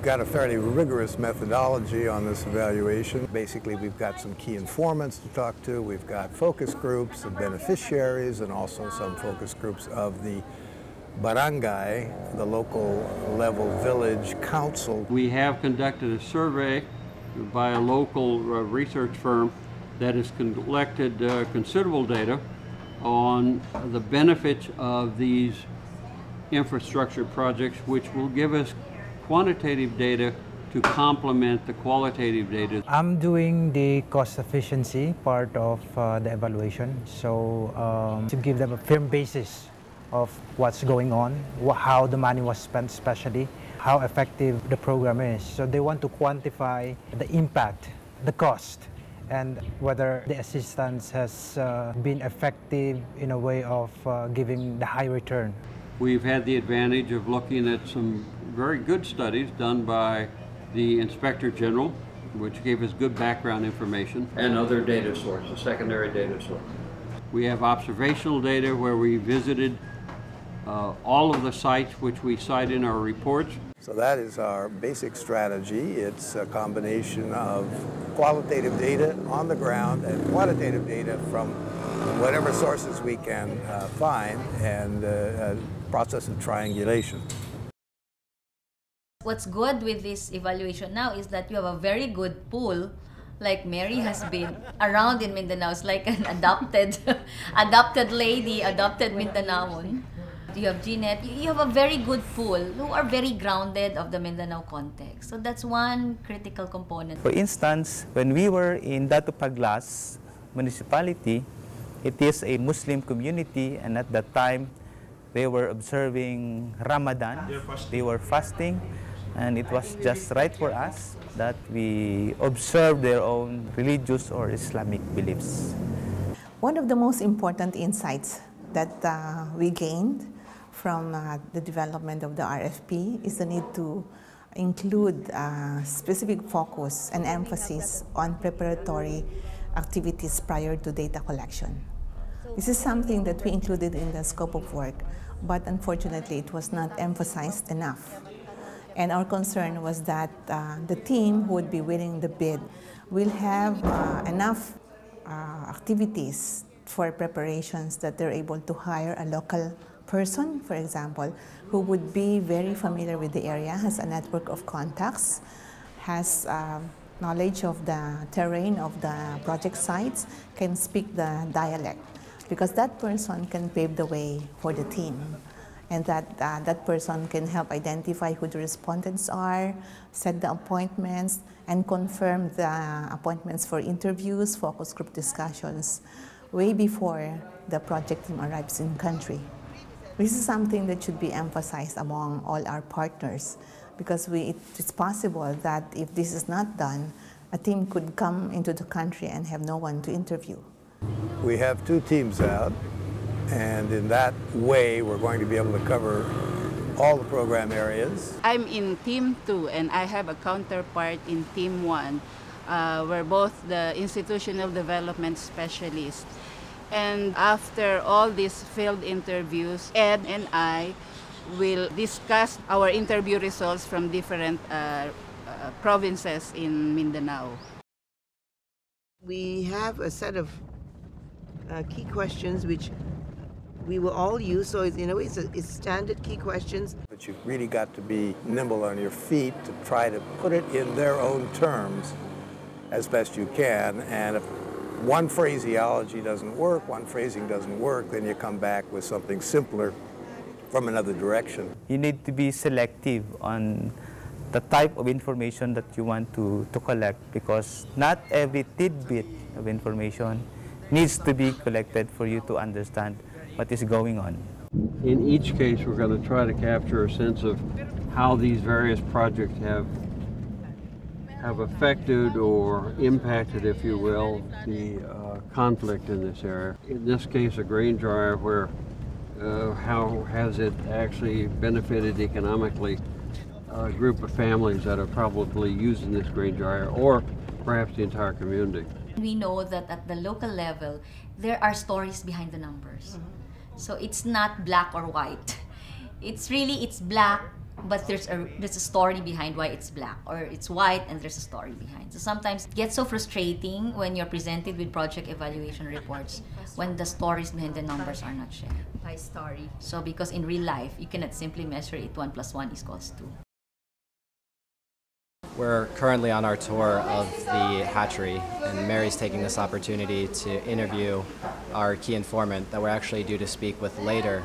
got a fairly rigorous methodology on this evaluation. Basically, we've got some key informants to talk to. We've got focus groups of beneficiaries and also some focus groups of the barangay, the local level village council. We have conducted a survey by a local research firm that has collected considerable data on the benefits of these infrastructure projects, which will give us quantitative data to complement the qualitative data. I'm doing the cost efficiency part of the evaluation, so to give them a firm basis of what's going on, how the money was spent, especially how effective the program is. So they want to quantify the impact, the cost, and whether the assistance has been effective in a way of giving the high return. We've had the advantage of looking at some very good studies done by the Inspector General, which gave us good background information, and other data sources, secondary data sources. We have observational data where we visited all of the sites which we cite in our reports. So that is our basic strategy. It's a combination of qualitative data on the ground and quantitative data from whatever sources we can find, and a process of triangulation. What's good with this evaluation now is that you have a very good pool. Like Mary has been around in Mindanao. It's like an adopted lady, adopted Mindanaon. You have Jeanette. You have a very good pool who are very grounded of the Mindanao context. So that's one critical component. For instance, when we were in Dato Paglas municipality, it is a Muslim community, and at that time they were observing Ramadan. They were fasting, and it was just right for us that we observe their own religious or Islamic beliefs. One of the most important insights that we gained from the development of the RFP is the need to include specific focus and emphasis on preparatory activities prior to data collection. This is something that we included in the scope of work, but unfortunately it was not emphasized enough. And our concern was that the team who would be winning the bid will have enough activities for preparations that they're able to hire a local person, for example, who would be very familiar with the area, has a network of contacts, has knowledge of the terrain of the project sites, can speak the dialect, because that person can pave the way for the team. And that person can help identify who the respondents are, set the appointments, and confirm the appointments for interviews, focus group discussions, way before the project team arrives in country. This is something that should be emphasized among all our partners, because it's possible that if this is not done, a team could come into the country and have no one to interview. We have 2 teams out, and in that way we're going to be able to cover all the program areas. I'm in Team 2 and I have a counterpart in Team 1. We're both the institutional development specialists. And after all these field interviews, Ed and I will discuss our interview results from different provinces in Mindanao. We have a set of key questions which we will all use, so it's standard key questions. But you've really got to be nimble on your feet to try to put it in their own terms as best you can, and if one phraseology doesn't work, one phrasing doesn't work, then you come back with something simpler from another direction. You need to be selective on the type of information that you want to collect, because not every tidbit of information needs to be collected for you to understand what is going on. In each case, we're going to try to capture a sense of how these various projects have affected or impacted, if you will, the conflict in this area. In this case, a grain dryer, where how has it actually benefited economically a group of families that are probably using this grain dryer, or perhaps the entire community. We know that at the local level, there are stories behind the numbers. So it's not black or white. It's black but there's a story behind why it's black, or it's white and there's a story behind. So sometimes it gets so frustrating when you're presented with project evaluation reports when the stories behind the numbers are not shared. By story. So because in real life, you cannot simply measure it 1 + 1 = 2. We're currently on our tour of the hatchery, and Mary's taking this opportunity to interview our key informant that we're actually due to speak with later.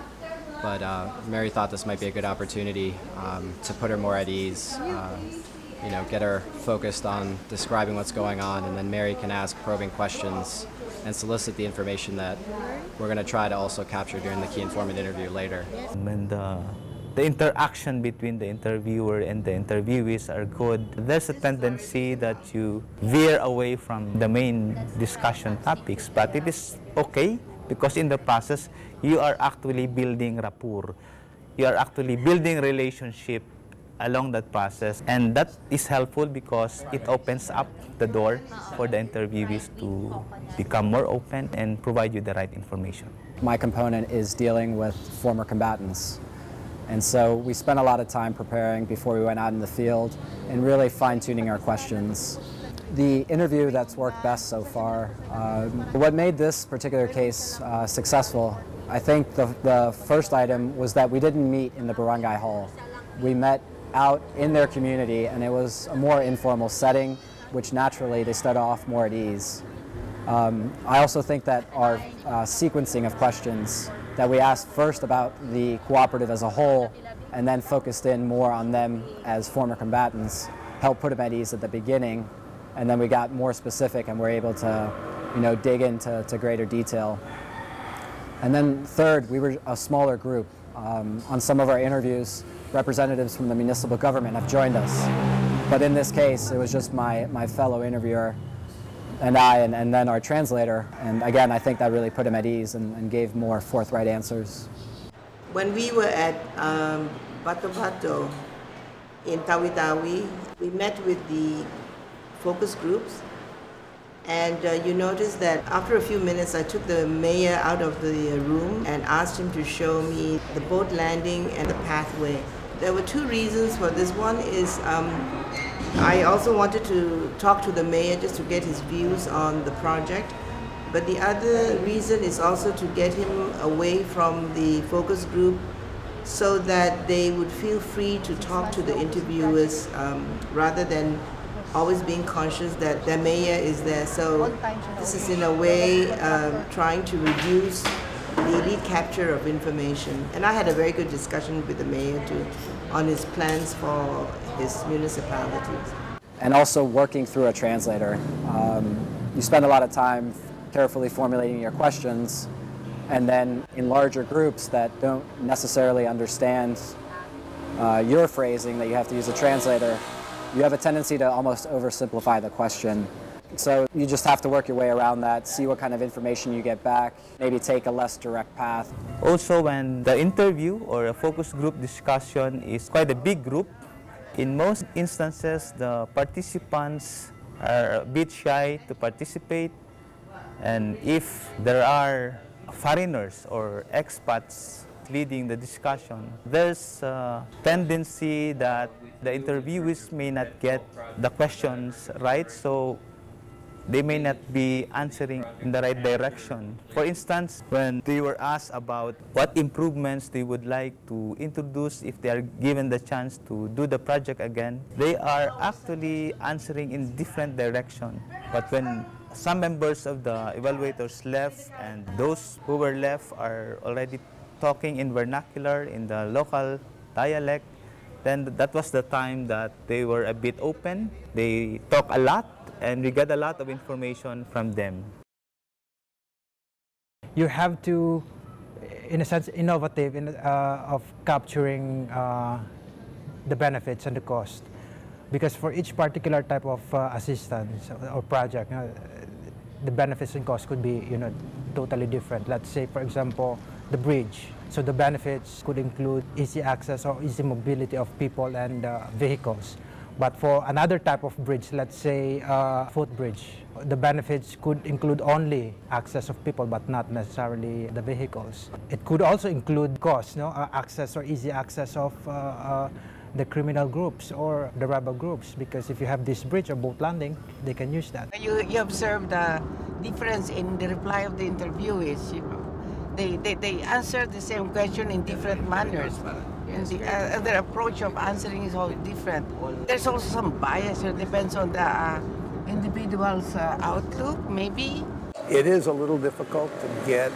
But Mary thought this might be a good opportunity to put her more at ease, get her focused on describing what's going on, and then Mary can ask probing questions and solicit the information that we're going to try to also capture during the key informant interview later. When the interaction between the interviewer and the interviewees are good, there's a tendency that you veer away from the main discussion topics, but it is okay because in the process you are actually building rapport, you are actually building relationship along that process, and that is helpful because it opens up the door for the interviewees to become more open and provide you the right information. My component is dealing with former combatants. And so we spent a lot of time preparing before we went out in the field and really fine-tuning our questions. The interview that's worked best so far, what made this particular case successful, I think the first item was that we didn't meet in the barangay hall. We met out in their community, and it was a more informal setting, which naturally they started off more at ease. I also think that our sequencing of questions, that we asked first about the cooperative as a whole and then focused in more on them as former combatants, helped put them at ease at the beginning, and then we got more specific and were able to dig into greater detail. And then third, we were a smaller group. On some of our interviews, representatives from the municipal government have joined us, but in this case it was just my fellow interviewer and I, and then our translator. And again, I think that really put him at ease and gave more forthright answers. When we were at Bato Bato in Tawi-Tawi, we met with the focus groups, and you notice that after a few minutes I took the mayor out of the room and asked him to show me the boat landing and the pathway. There were two reasons for this. One is I also wanted to talk to the mayor just to get his views on the project, but the other reason is also to get him away from the focus group so that they would feel free to talk to the interviewers rather than always being conscious that their mayor is there. So this is in a way trying to reduce the elite capture of information. And I had a very good discussion with the mayor too on his plans for his municipalities. And also working through a translator. You spend a lot of time carefully formulating your questions, and then in larger groups that don't necessarily understand your phrasing, that you have to use a translator, you have a tendency to almost oversimplify the question. So you just have to work your way around that, see what kind of information you get back, maybe take a less direct path. Also, when the interview or a focus group discussion is quite a big group, in most instances the participants are a bit shy to participate, and if there are foreigners or expats leading the discussion, there's a tendency that the interviewees may not get the questions right, so they may not be answering in the right direction. For instance, when they were asked about what improvements they would like to introduce if they are given the chance to do the project again, they are actually answering in different direction. But when some members of the evaluators left, and those who were left are already talking in vernacular, in the local dialect, then that was the time that they were a bit open. They talk a lot, and we got a lot of information from them. You have to, in a sense, innovative of capturing the benefits and the cost, because for each particular type of assistance or project, the benefits and costs could be, totally different. Let's say, for example, the bridge. So the benefits could include easy access or easy mobility of people and vehicles. But for another type of bridge, let's say footbridge, the benefits could include only access of people but not necessarily the vehicles. It could also include costs, access or easy access of the criminal groups or the rebel groups, because if you have this bridge or boat landing, they can use that. You observe the difference in the reply of the interviewees, you know. They answer the same question in different manners. And their approach of answering is all different. There's also some bias. It depends on the individual's outlook, maybe. It is a little difficult to get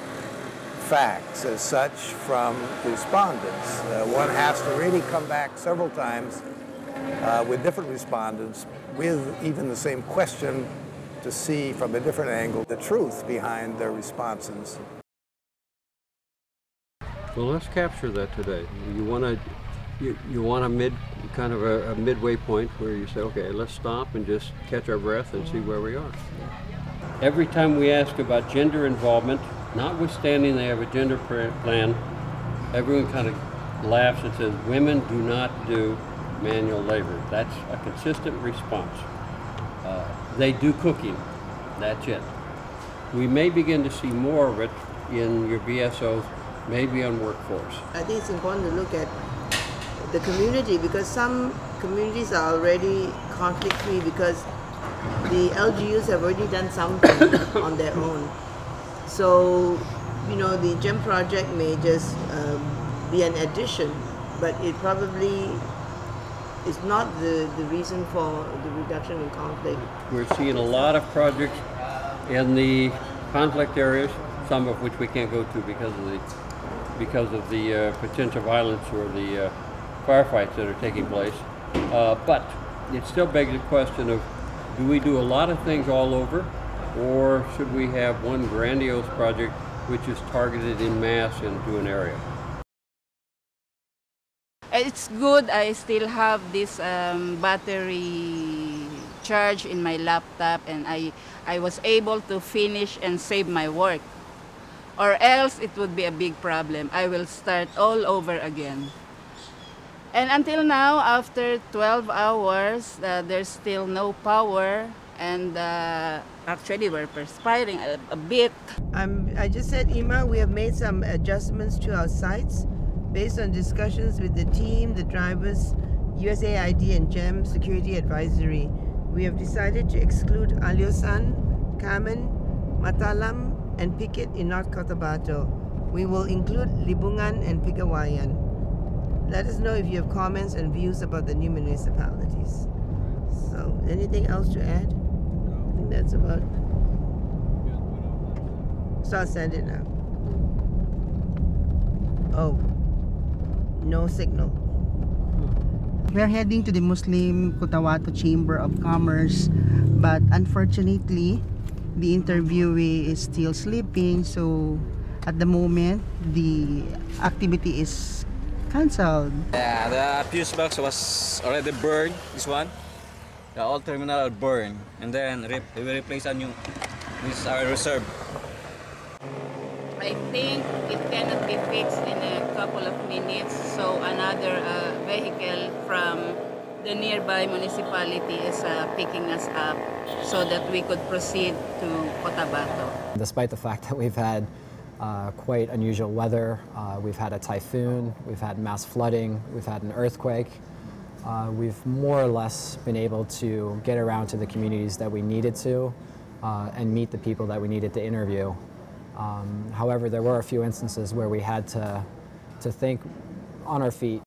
facts as such from respondents. One has to really come back several times with different respondents with even the same question to see from a different angle the truth behind their responses. Well, let's capture that today. You want a kind of a midway point where you say, okay, let's stop and just catch our breath and see where we are. Every time we ask about gender involvement, notwithstanding they have a gender plan, everyone kind of laughs and says, women do not do manual labor. That's a consistent response. They do cooking. That's it. We may begin to see more of it in your BSOs, maybe on workforce. I think it's important to look at the community, because some communities are already conflict-free because the LGUs have already done something on their own. So, you know, the GEM project may just be an addition, but it probably is not the reason for the reduction in conflict. We're seeing a lot of projects in the conflict areas, some of which we can't go to because of the potential violence or the firefights that are taking place. But it still begs the question of, do we do a lot of things all over, or should we have one grandiose project which is targeted in mass into an area? It's good I still have this battery charge in my laptop, and I was able to finish and save my work. Or else it would be a big problem. I will start all over again. And until now, after 12 hours, there's still no power, and actually we're perspiring a bit. I just said, Ima, we have made some adjustments to our sites based on discussions with the team, the drivers, USAID and GEM Security Advisory. We have decided to exclude Aliosan, Kamen, Matalam, and Pikit in North Cotabato. We will include Libungan and Pigawayan. Let us know if you have comments and views about the new municipalities. So, anything else to add? I think that's about. So I'll send it now. Oh, no signal. We're heading to the Muslim Cotabato Chamber of Commerce, but unfortunately, the interviewee is still sleeping, so at the moment, the activity is cancelled. Yeah, the fuse box was already burned, this one. The old terminal burned, and then we will replace a new. This is our reserve. I think it cannot be fixed in a couple of minutes, so another vehicle from the nearby municipality is picking us up so that we could proceed to Cotabato. Despite the fact that we've had quite unusual weather, we've had a typhoon, we've had mass flooding, we've had an earthquake, we've more or less been able to get around to the communities that we needed to and meet the people that we needed to interview. However, there were a few instances where we had to think on our feet.